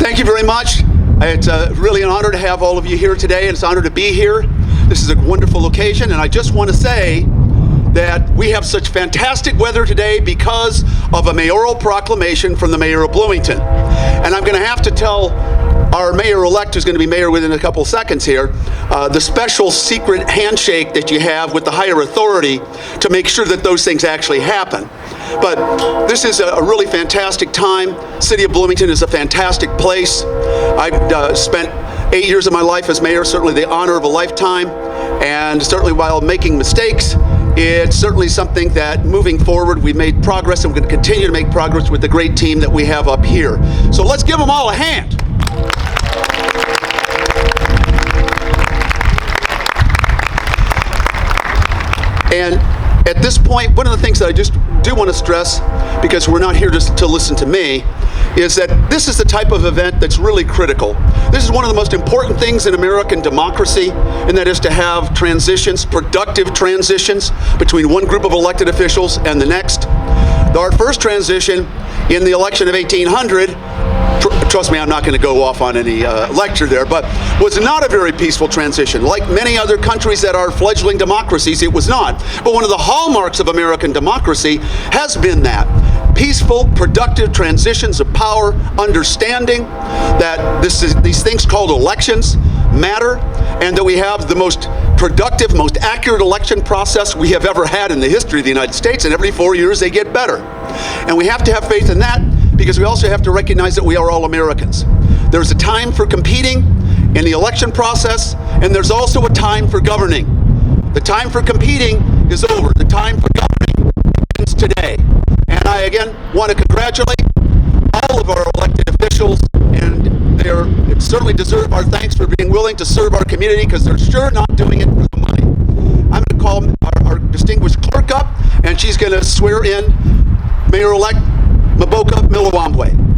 Thank you very much. It's really an honor to have all of you here today, and it's an honor to be here. This is a wonderful occasion, and I just want to say that we have such fantastic weather today because of a mayoral proclamation from the mayor of Bloomington. And I'm going to have to tell our mayor-elect, who's going to be mayor within a couple seconds here, the special secret handshake that you have with the higher authority to make sure that those things actually happen. But this is a really fantastic time. City of Bloomington is a fantastic place. I've spent 8 years of my life as mayor, certainly the honor of a lifetime, and certainly while making mistakes, it's certainly something that moving forward we've made progress, and we're going to continue to make progress with the great team that we have up here. So let's give them all a hand. And at this point, one of the things that I just do want to stress, because we're not here just to listen to me, is that this is the type of event that's really critical. This is one of the most important things in American democracy, and that is to have transitions, productive transitions, between one group of elected officials and the next. Our first transition in the election of 1800, trust me, I'm not going to go off on any lecture there, but was not a very peaceful transition. Like many other countries that are fledgling democracies, it was not. But one of the hallmarks of American democracy has been that. Peaceful, productive transitions of power, understanding that these things called elections matter, and that we have the most productive, most accurate election process we have ever had in the history of the United States, and every 4 years they get better. And we have to have faith in that, because we also have to recognize that we are all Americans. There's a time for competing in the election process, and there's also a time for governing. The time for competing is over. The time for governing begins today. And I again want to congratulate all of our elected officials, and they certainly deserve our thanks for being willing to serve our community, because they're sure not doing it for the money. I'm going to call our distinguished clerk up, and she's going to swear in Mayor-elect Mboka Mwilambwe.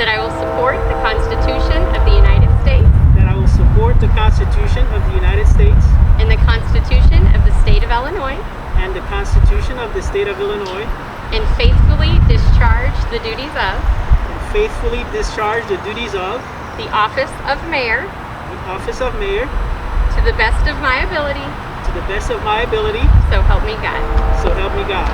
That I will support the Constitution of the United States. That I will support the Constitution of the United States. And the Constitution of the State of Illinois. And the Constitution of the State of Illinois. And faithfully discharge the duties of. And faithfully discharge the duties of. The office of Mayor. The office of Mayor. To the best of my ability. To the best of my ability. So help me God. So help me God.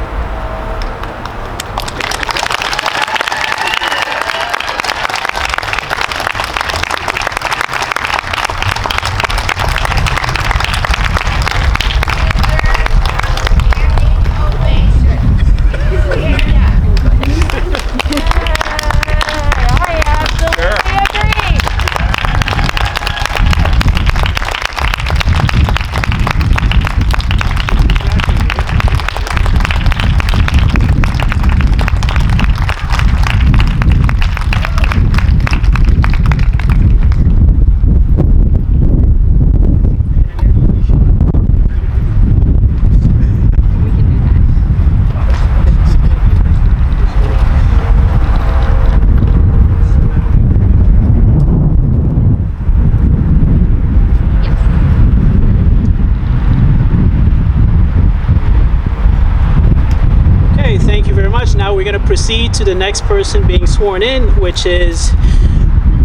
Now we're going to proceed to the next person being sworn in, which is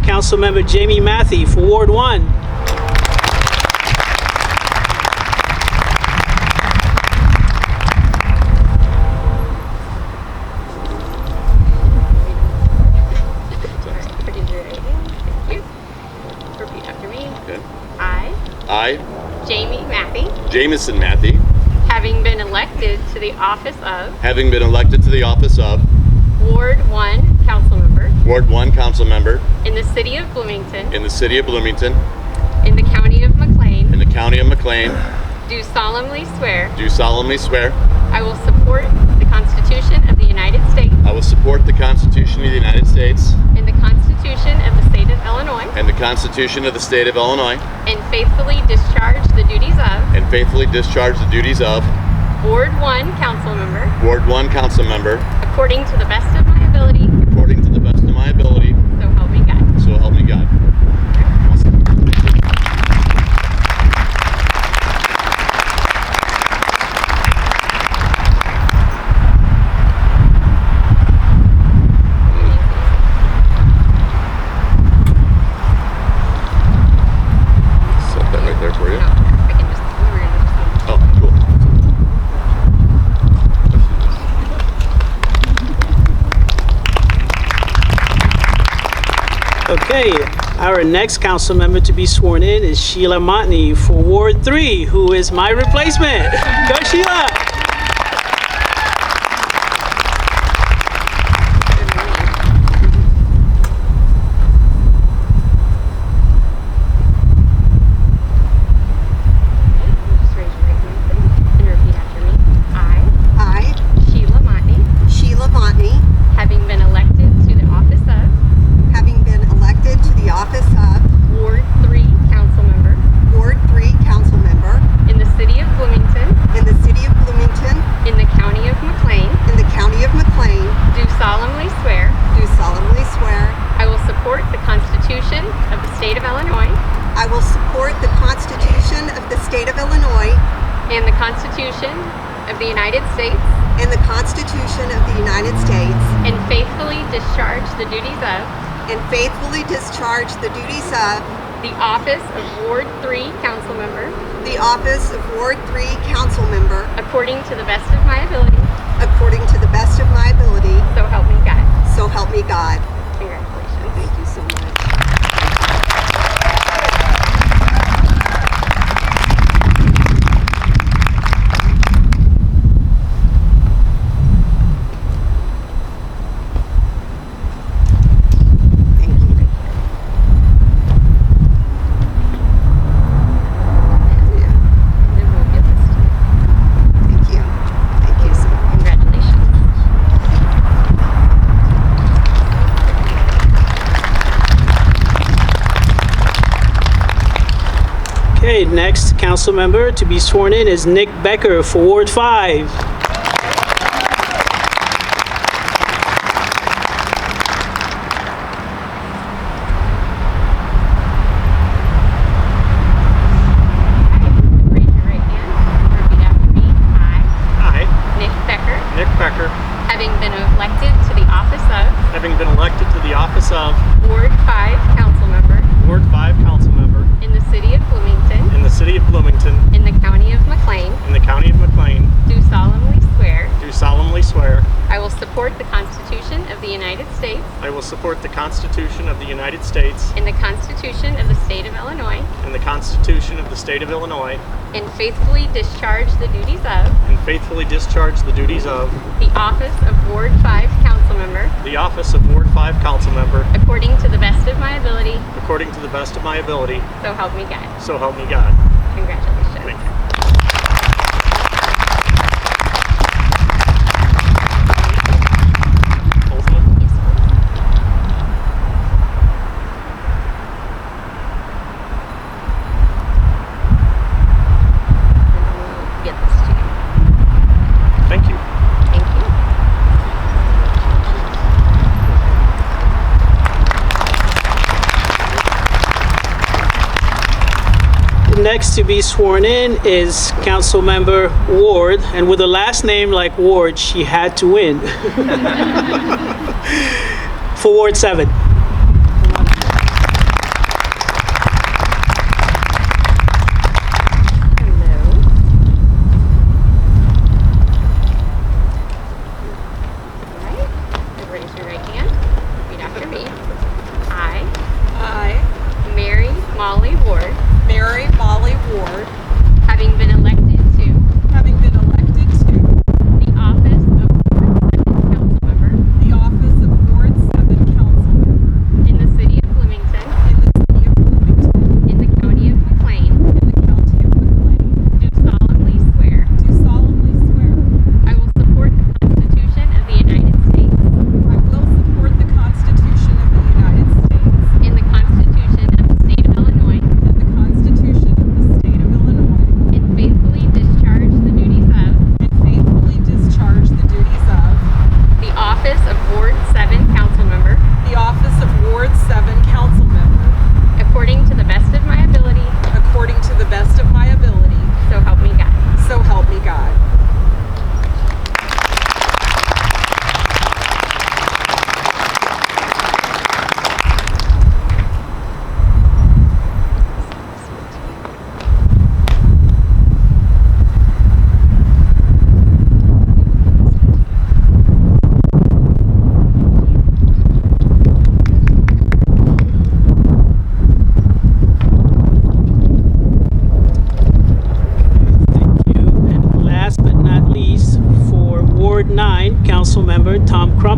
Councilmember Jamie Mathy for Ward 1. Repeat after me. Okay. I, Jamie Mathy, Jamison Mathy, having been elected to the office of having been elected to the office of Ward 1 Council Member Ward 1 council member in the city of Bloomington, in the city of Bloomington, in the county of McLean, in the county of McLean, do solemnly swear I I will support the Constitution of the United States will support the Constitution of the United States and the Constitution of the state of Illinois, and the Constitution of the state of Illinois, and faithfully discharge the duties of Ward 1 council member Ward 1 council member according to the best of my ability, according to the best of my ability, so help me God. so help me God. Set that right there for you. No, I can just, we were gonna just Oh, cool. Okay, our next council member to be sworn in is Sheila Montney for Ward 3, who is my replacement. Go Sheila! Just raise your right hand, please, and repeat after me. I, I, Sheila Montney, Sheila Montney, having been elected to the office of having been elected to the office of Ward 3 council member Ward 3 council member in the city of Bloomington, in the city of Bloomington, in the county of McLean, in the county of McLean, do solemnly swear do solemnly swear I will support the Constitution of the state of Illinois I will support the Constitution of the state of Illinois and the Constitution of the United States, and the Constitution of the United States, and faithfully discharge the duties of and faithfully discharge the duties of the office of Ward 3 council member the office of Ward 3 council member according to the best of my ability, according to the best of my ability, so help me God. so help me God. Congratulations. Thank you so much. Thank you. Yeah, Then we'll give this to you. thank you. Thank you so much. Congratulations. Okay, next council member to be sworn in is Nick Becker for Ward 5. Raise your right hand. Repeat after me. I, I, Nick Becker, Nick Becker, having been elected to the office of having been elected to the office of Ward 5 council member Ward 5 council member in the city of Bloomington, in the city of Bloomington, in the county of McLean, in the county of McLean, do solemnly swear do solemnly swear I will support the Constitution of the United States I will support the Constitution of the United States and the Constitution of the state of Illinois, and the Constitution of the state of Illinois, and faithfully discharge the duties of and faithfully discharge the duties of the office of Ward 5 council member the office of Ward 5 council member according to the best of my ability, according to the best of my ability, so help me God. so help me God. Congratulations. Thank you. Both of them? Yes, please. And we'll get this to you. Thank you. Thank you. Next to be sworn in is council member Ward, and with a last name like Ward, she had to win. For Ward 7. Hello. All right. And raise your right hand. Repeat after me. I, Mary Mollie Ward, Mary Mollie Ward, having been elected to having been elected to the office of Ward 7 council member the office of Ward 7 council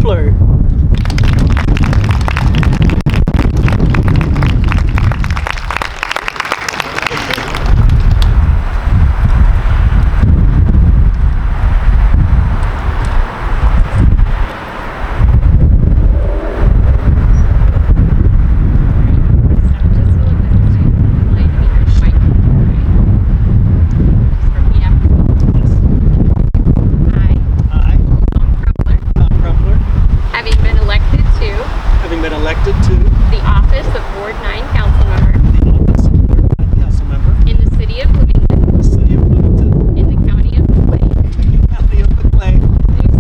Crumpler. I, Crumpler, Having been elected to having been elected to the office of Ward 9 council member the office of Ward 9 council member in the city of Bloomington, in the city of Bloomington, in the county of Montney, county of McLean, do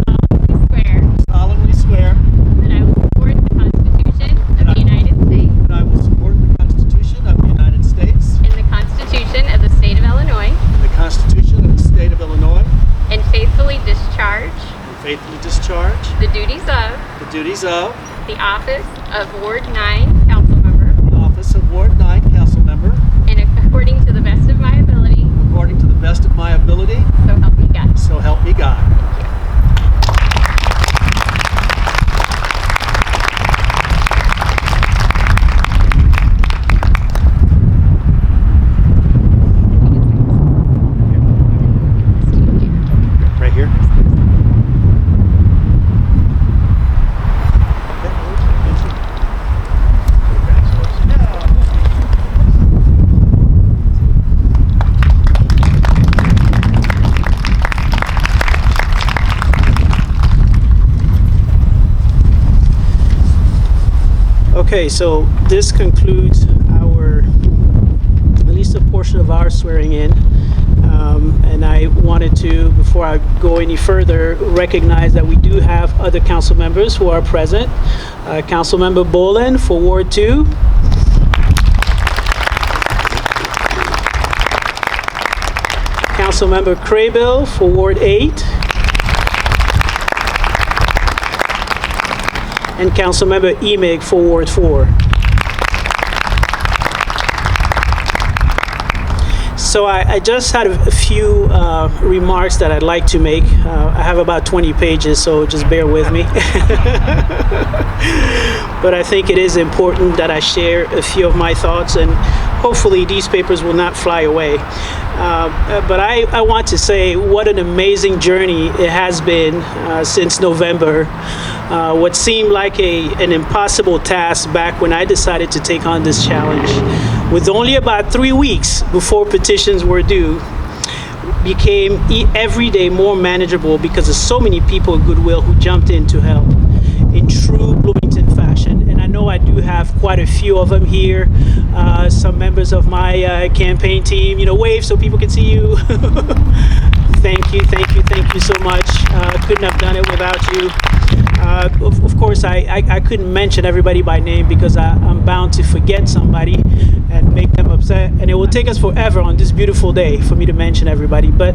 solemnly swear solemnly swear that I will support the Constitution of the United States that I will support the Constitution of the United States and the Constitution of the state of Illinois, and the Constitution of the state of Illinois, and faithfully discharge and faithfully discharge the duties of the office of Ward 9 council member, the office of Ward 9 council member, and according to the best of my ability, according to the best of my ability, so help me God. so help me God. Right here. Okay, so this concludes at least a portion of our swearing in. And I wanted to, before I go any further, recognize that we do have other council members who are present. Councilmember Boland for Ward 2. Councilmember Craybill for Ward 8. And Councilmember Emig for Ward 4. So I just had a few remarks that I'd like to make. I have about 20 pages, so just bear with me. But I think it is important that I share a few of my thoughts, and hopefully these papers will not fly away. But I want to say what an amazing journey it has been since November. What seemed like an impossible task back when I decided to take on this challenge, with only about 3 weeks before petitions were due, became every day more manageable because of so many people of goodwill who jumped in to help in true Bloomington fashion. And I know I do have quite a few of them here. Some members of my campaign team, wave so people can see you. Thank you so much. Couldn't have done it without you. Of course, I couldn't mention everybody by name because I'm bound to forget somebody and make them upset. And it will take us forever on this beautiful day for me to mention everybody. But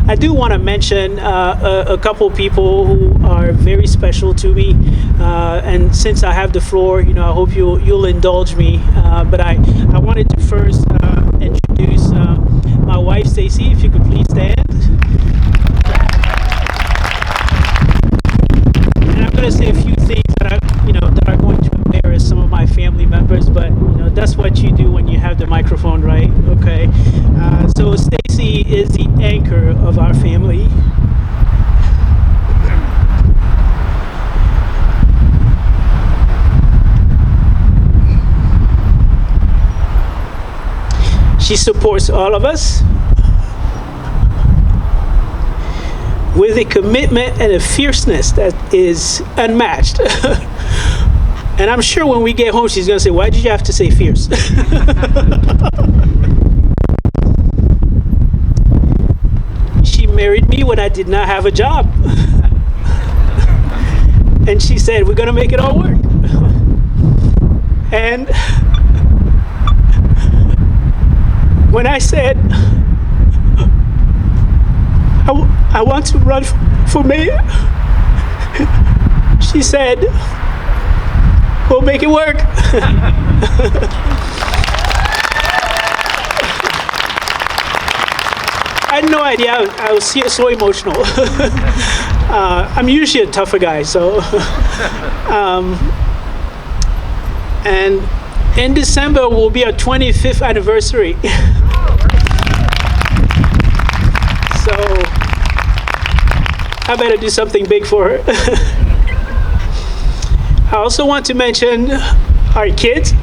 I do want to mention a couple people who are very special to me. And since I have the floor, I hope you'll indulge me. But I wanted to first introduce my wife, Stacy, if you could please stand. And I'm going to say a few things that are going to embarrass some of my family members, but that's what you do when you have the microphone, right? Okay. So Stacy is the anchor of our family. She supports all of us with a commitment and a fierceness that is unmatched. And I'm sure when we get home, she's gonna say, "Why did you have to say fierce?" She married me when I did not have a job. And she said, "We're gonna make it all work." And when I said, I want to run for mayor, she said, "We'll make it work." I had no idea I was so emotional. I'm usually a tougher guy, so. And in December will be our 25th anniversary. So I better do something big for her. I also want to mention our kids.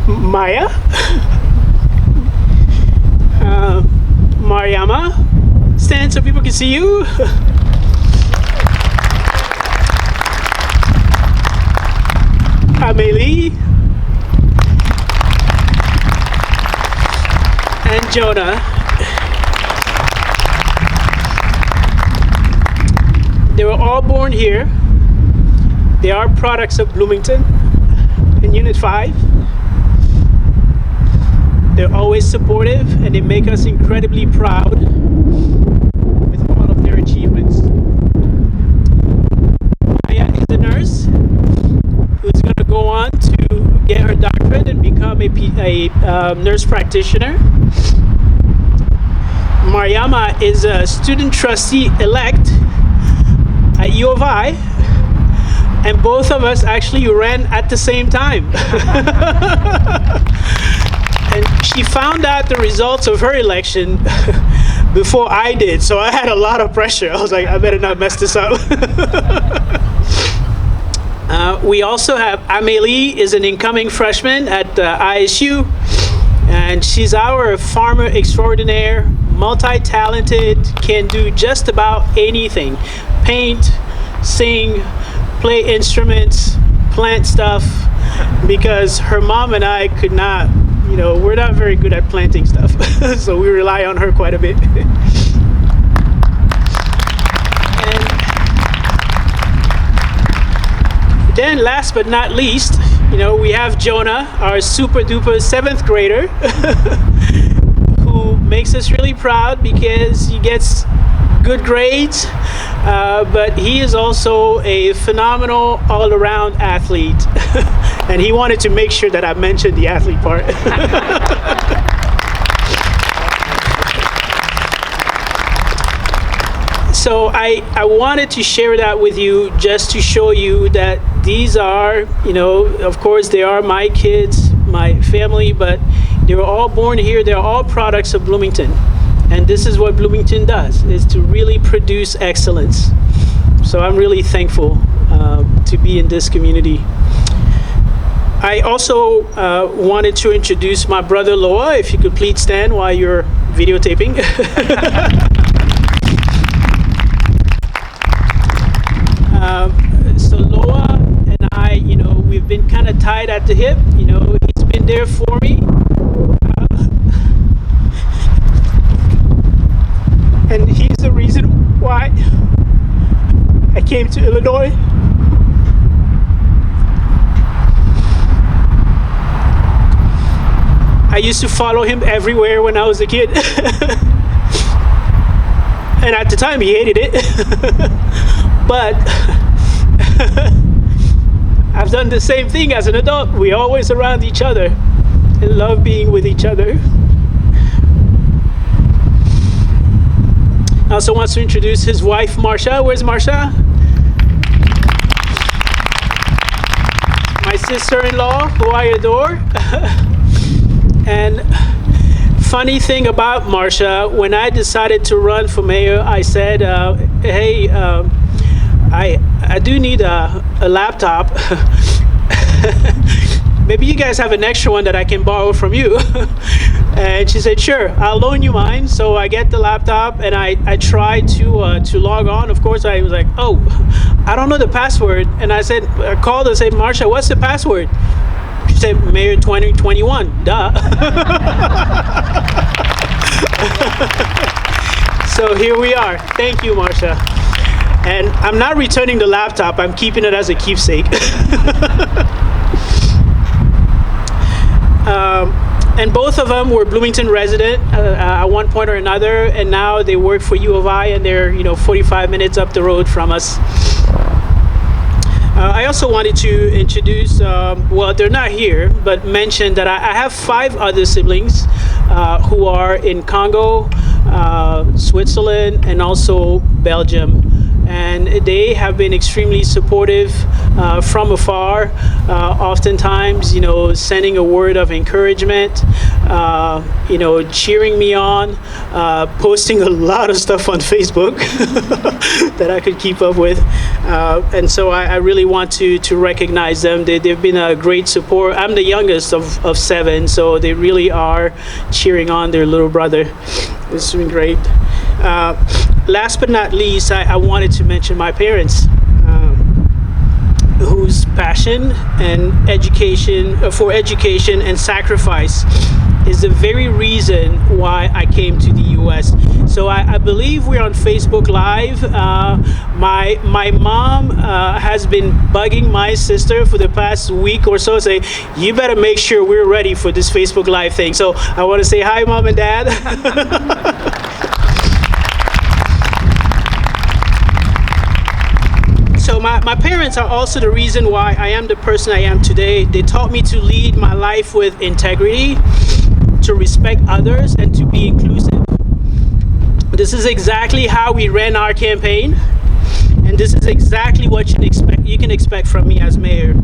Maya, Mariama, stand so people can see you. Amelie and Jonah. They were all born here. They are products of Bloomington in Unit 5. They're always supportive and they make us incredibly proud with all of their achievements. Maya is a nurse who's going to go on to get her doctorate and become a nurse practitioner. Mariama is a student trustee elect at U of I, and both of us actually ran at the same time. And she found out the results of her election before I did, so I had a lot of pressure. I was like, I better not mess this up. We also have Amelie is an incoming freshman at ISU, and she's our farmer extraordinaire, multi-talented, can do just about anything. Paint, sing, play instruments, plant stuff, because her mom and I could not, we're not very good at planting stuff. So we rely on her quite a bit. And then last but not least, we have Jonah, our super duper 7th grader, who makes us really proud because he gets good grades, but he is also a phenomenal all-around athlete. And he wanted to make sure that I mentioned the athlete part. So I wanted to share that with you just to show you that these are, of course, they are my kids, my family, but they were all born here. They're all products of Bloomington. And this is what Bloomington does, is to really produce excellence. So I'm really thankful to be in this community. I also wanted to introduce my brother Loa, if you could please stand while you're videotaping. So Loa and I, we've been kind of tied at the hip. He's been there for me. And he's the reason why I came to Illinois. I used to follow him everywhere when I was a kid. And at the time he hated it. But I've done the same thing as an adult. We're always around each other and love being with each other. I also want to introduce his wife, Marsha. Where's Marsha? My sister-in-law, who I adore. And funny thing about Marsha, when I decided to run for mayor, I said, hey, I do need a laptop. Maybe you guys have an extra one that I can borrow from you. And she said, sure, I'll loan you mine. So I get the laptop and I tried to log on. Of course, I was like, oh, I don't know the password. And I called and said, Marsha, what's the password? She said, Mayor 2021, duh. So here we are. Thank you, Marsha. And I'm not returning the laptop. I'm keeping it as a keepsake. And both of them were Bloomington resident at one point or another, and now they work for U of I, and they're 45 minutes up the road from us. I also wanted to introduce, well, they're not here, but mention that I have 5 other siblings who are in Congo, Switzerland, and also Belgium. And they have been extremely supportive from afar, oftentimes, sending a word of encouragement, cheering me on, posting a lot of stuff on Facebook that I could keep up with. And so I really want to recognize them. They've been a great support. I'm the youngest of 7, so they really are cheering on their little brother. It's been great. Last but not least, I wanted to mention my parents, whose passion and for education and sacrifice is the very reason why I came to the U.S. So I believe we're on Facebook Live. My mom has been bugging my sister for the past week or so, say, you better make sure we're ready for this Facebook Live thing. So I want to say hi, Mom and Dad. So my parents are also the reason why I am the person I am today. They taught me to lead my life with integrity, to respect others, and to be inclusive. This is exactly how we ran our campaign, and this is exactly what you can expect from me as mayor.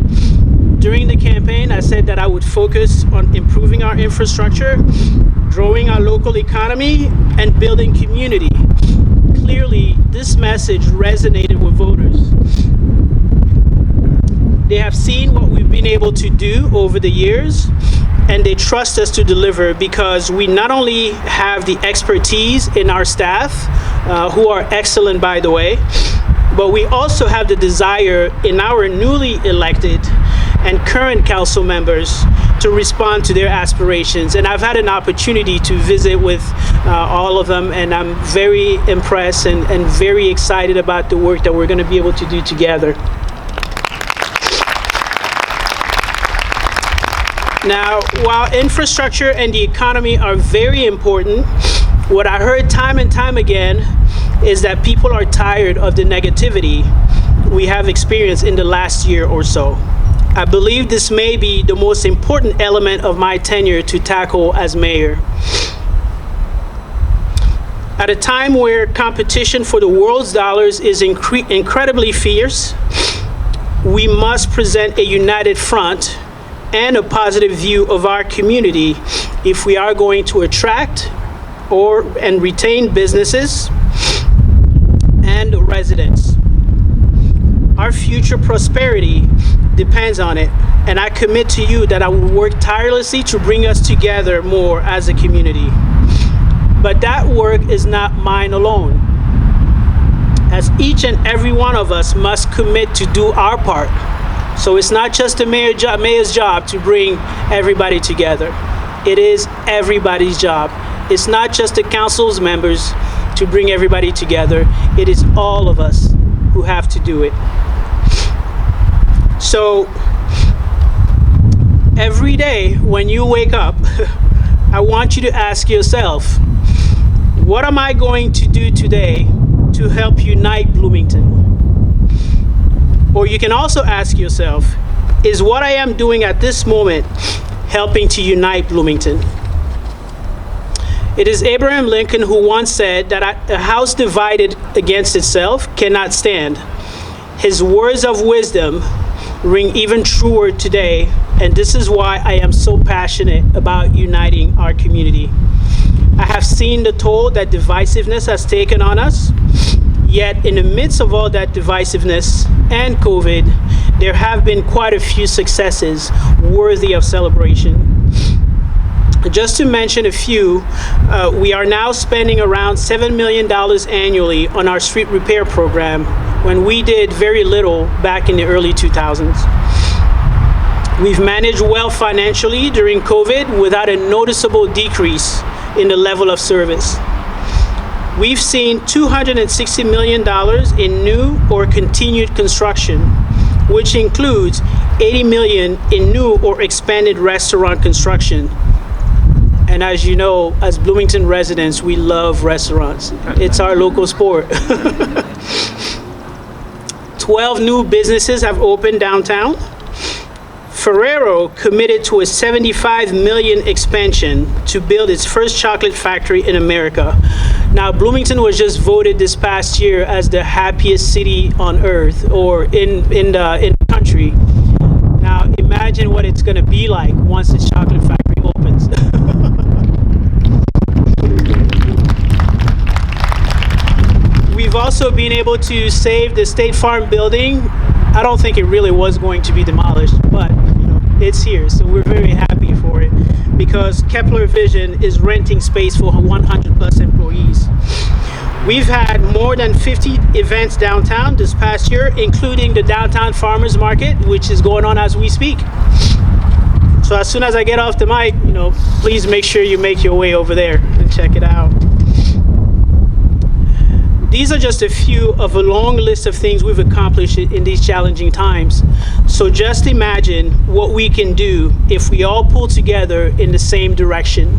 During the campaign, I said that I would focus on improving our infrastructure, growing our local economy, and building community. Clearly, this message resonated with voters. They have seen what we've been able to do over the years, and they trust us to deliver because we not only have the expertise in our staff, who are excellent, by the way, but we also have the desire in our newly elected and current council members to respond to their aspirations. And I've had an opportunity to visit with all of them, and I'm very impressed and very excited about the work that we're going to be able to do together. Now, while infrastructure and the economy are very important, what I heard time and time again is that people are tired of the negativity we have experienced in the last year or so. I believe this may be the most important element of my tenure to tackle as mayor. At a time where competition for the world's dollars is incredibly fierce, we must present a united front and a positive view of our community if we are going to attract and retain businesses and residents. Our future prosperity depends on it, and I commit to you that I will work tirelessly to bring us together more as a community. But that work is not mine alone, as each and every one of us must commit to do our part. So it's not just the mayor's job to bring everybody together. It is everybody's job. It's not just the council's members to bring everybody together. It is all of us who have to do it. So every day when you wake up, I want you to ask yourself, what am I going to do today to help unite Bloomington? Or you can also ask yourself, is what I am doing at this moment helping to unite Bloomington? It is Abraham Lincoln who once said that a house divided against itself cannot stand. His words of wisdom ring even truer today, and this is why I am so passionate about uniting our community. I have seen the toll that divisiveness has taken on us, yet in the midst of all that divisiveness and COVID, there have been quite a few successes worthy of celebration. Just to mention a few, we are now spending around $7 million annually on our street repair program, when we did very little back in the early 2000s. We've managed well financially during COVID without a noticeable decrease in the level of service. We've seen $260 million in new or continued construction, which includes $80 million in new or expanded restaurant construction. And as you know, as Bloomington residents, we love restaurants. It's our local sport. 12 new businesses have opened downtown. Ferrero committed to a 75 million expansion to build its first chocolate factory in America. Now, Bloomington was just voted this past year as the happiest city on earth, or in the country. Now, imagine what it's going to be like once this chocolate factory opens. We've also been able to save the State Farm building. I don't think it really was going to be demolished, but it's here, so we're very happy for it because Kepler Vision is renting space for 100 plus employees. We've had more than 50 events downtown this past year, including the Downtown Farmers Market, which is going on as we speak. So as soon as I get off the mic, please make sure you make your way over there and check it out. These are just a few of a long list of things we've accomplished in these challenging times. So just imagine what we can do if we all pull together in the same direction.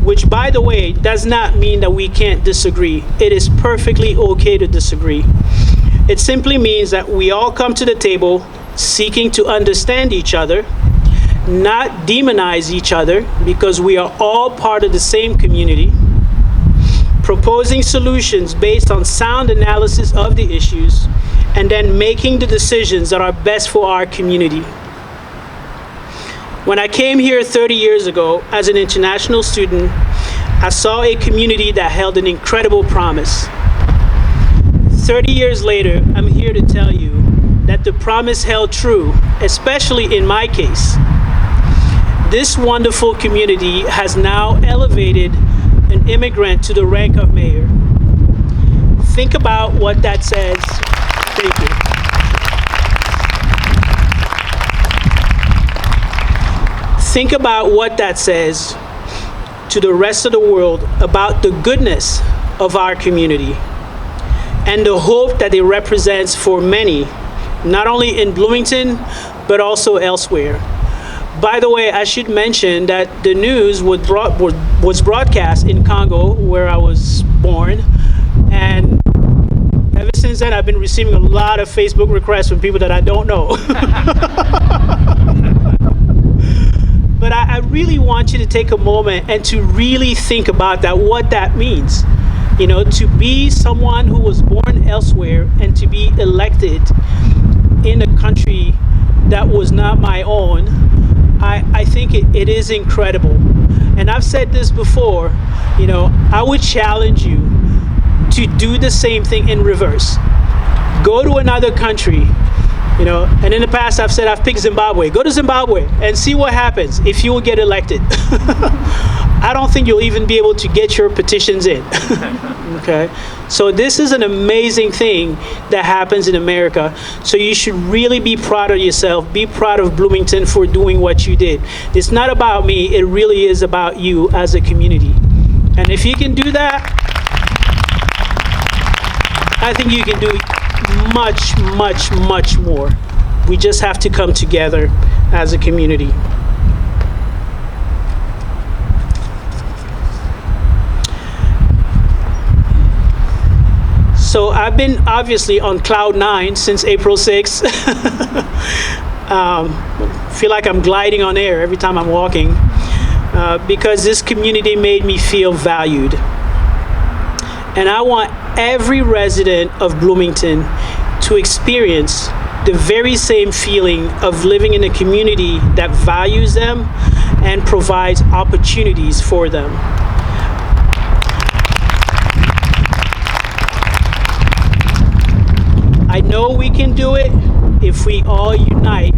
Which, by the way, does not mean that we can't disagree. It is perfectly okay to disagree. It simply means that we all come to the table seeking to understand each other, not demonize each other, because we are all part of the same community, proposing solutions based on sound analysis of the issues, and then making the decisions that are best for our community. When I came here 30 years ago as an international student, I saw a community that held an incredible promise. 30 years later, I'm here to tell you that the promise held true, especially in my case. This wonderful community has now elevated an immigrant to the rank of mayor. Think about what that says. Thank you. Think about what that says to the rest of the world about the goodness of our community and the hope that it represents for many, not only in Bloomington, but also elsewhere. By the way, I should mention that the news was broadcast in Congo, where I was born, and ever since then I've been receiving a lot of Facebook requests from people that I don't know. But I really want you to take a moment and to really think about that, what that means. To be someone who was born elsewhere and to be elected in a country that was not my own, I think it is incredible. And I've said this before, I would challenge you to do the same thing in reverse. Go to another country, and in the past I've said I've picked Zimbabwe. Go to Zimbabwe and see what happens if you will get elected. I don't think you'll even be able to get your petitions in. Okay? So this is an amazing thing that happens in America. So you should really be proud of yourself. Be proud of Bloomington for doing what you did. It's not about me. It really is about you as a community. And if you can do that, I think you can do much, much, much more. We just have to come together as a community. So I've been obviously on cloud 9 since April 6th. Feel like I'm gliding on air every time I'm walking because this community made me feel valued. And I want every resident of Bloomington to experience the very same feeling of living in a community that values them and provides opportunities for them. I know we can do it if we all unite